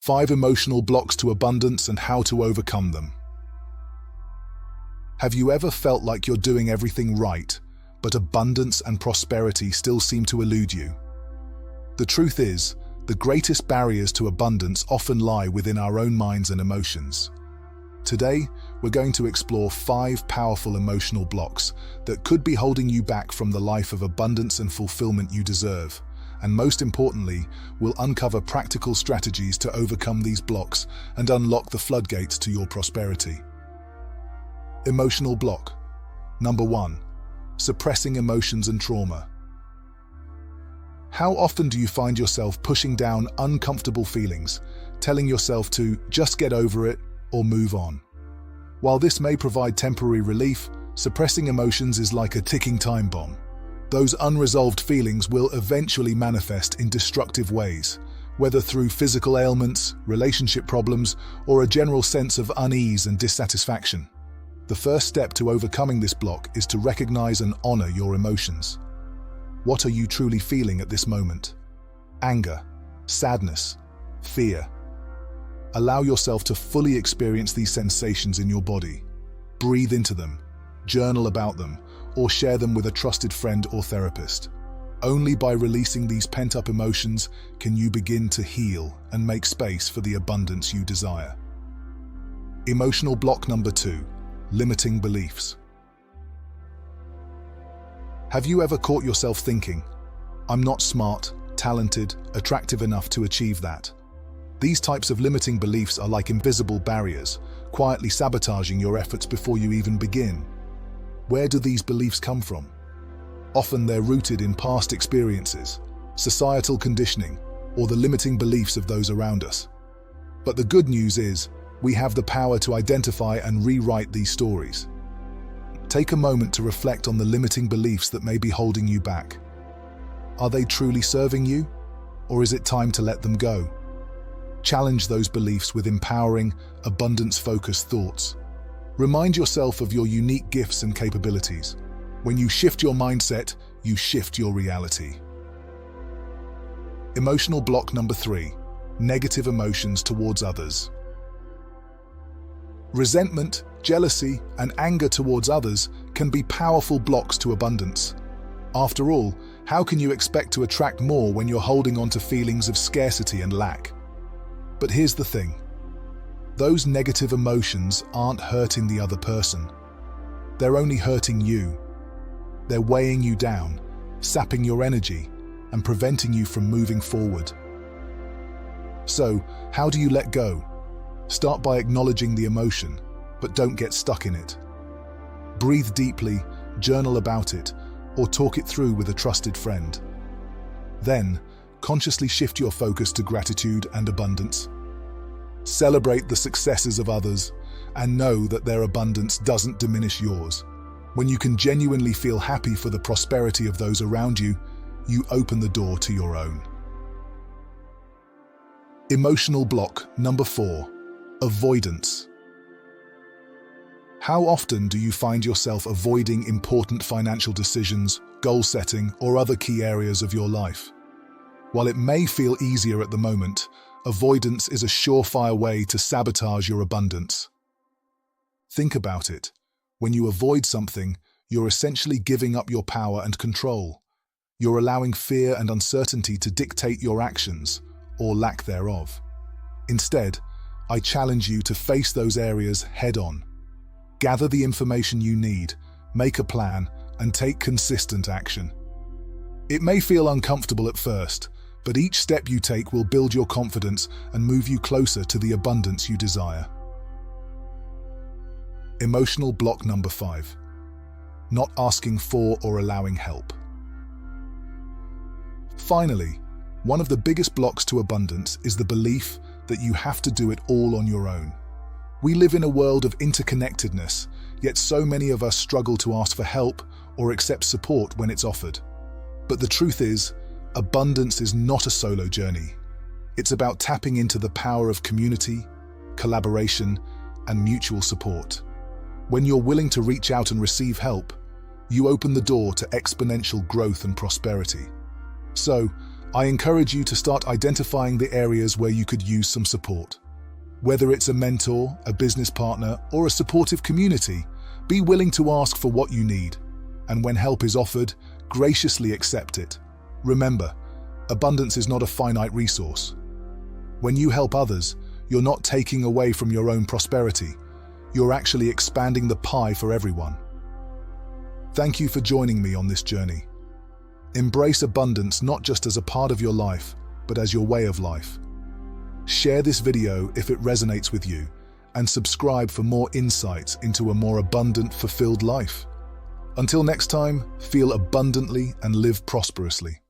5 emotional blocks to abundance and how to overcome them. Have you ever felt like you're doing everything right, but abundance and prosperity still seem to elude you? The truth is, the greatest barriers to abundance often lie within our own minds and emotions. Today, we're going to explore 5 powerful emotional blocks that could be holding you back from the life of abundance and fulfillment you deserve. And most importantly, we'll uncover practical strategies to overcome these blocks and unlock the floodgates to your prosperity. Emotional block. Number 1. Suppressing emotions and trauma. How often do you find yourself pushing down uncomfortable feelings, telling yourself to just get over it or move on? While this may provide temporary relief, suppressing emotions is like a ticking time bomb. Those unresolved feelings will eventually manifest in destructive ways, whether through physical ailments, relationship problems, or a general sense of unease and dissatisfaction. The first step to overcoming this block is to recognize and honor your emotions. What are you truly feeling at this moment? Anger, sadness, fear. Allow yourself to fully experience these sensations in your body. Breathe into them, journal about them, or share them with a trusted friend or therapist. Only by releasing these pent-up emotions can you begin to heal and make space for the abundance you desire. Emotional block number 2. Limiting beliefs. Have you ever caught yourself thinking, "I'm not smart, talented, attractive enough to achieve that"? These types of limiting beliefs are like invisible barriers, quietly sabotaging your efforts before you even begin. Where do these beliefs come from? Often they're rooted in past experiences, societal conditioning, or the limiting beliefs of those around us. But the good news is, we have the power to identify and rewrite these stories. Take a moment to reflect on the limiting beliefs that may be holding you back. Are they truly serving you, or is it time to let them go? Challenge those beliefs with empowering, abundance-focused thoughts. Remind yourself of your unique gifts and capabilities. When you shift your mindset, you shift your reality. Emotional block number 3. Negative emotions towards others. Resentment, jealousy, and anger towards others can be powerful blocks to abundance. After all, how can you expect to attract more when you're holding on to feelings of scarcity and lack? But here's the thing. Those negative emotions aren't hurting the other person. They're only hurting you. They're weighing you down, sapping your energy, and preventing you from moving forward. So, how do you let go? Start by acknowledging the emotion, but don't get stuck in it. Breathe deeply, journal about it, or talk it through with a trusted friend. Then, consciously shift your focus to gratitude and abundance. Celebrate the successes of others, and know that their abundance doesn't diminish yours. When you can genuinely feel happy for the prosperity of those around you, you open the door to your own. Emotional block number 4. Avoidance. How often do you find yourself avoiding important financial decisions, goal setting, or other key areas of your life? While it may feel easier at the moment, avoidance is a surefire way to sabotage your abundance. Think about it. When you avoid something, you're essentially giving up your power and control. You're allowing fear and uncertainty to dictate your actions, or lack thereof. Instead, I challenge you to face those areas head-on. Gather the information you need, make a plan, and take consistent action. It may feel uncomfortable at first, but each step you take will build your confidence and move you closer to the abundance you desire. Emotional block number 5. Not asking for or allowing help. Finally, one of the biggest blocks to abundance is the belief that you have to do it all on your own. We live in a world of interconnectedness, yet so many of us struggle to ask for help or accept support when it's offered. But the truth is, abundance is not a solo journey. It's about tapping into the power of community, collaboration, and mutual support. When you're willing to reach out and receive help, you open the door to exponential growth and prosperity. So, I encourage you to start identifying the areas where you could use some support. Whether it's a mentor, a business partner, or a supportive community, be willing to ask for what you need. And when help is offered, graciously accept it. Remember, abundance is not a finite resource. When you help others, you're not taking away from your own prosperity. You're actually expanding the pie for everyone. Thank you for joining me on this journey. Embrace abundance not just as a part of your life, but as your way of life. Share this video if it resonates with you, and subscribe for more insights into a more abundant, fulfilled life. Until next time, feel abundantly and live prosperously.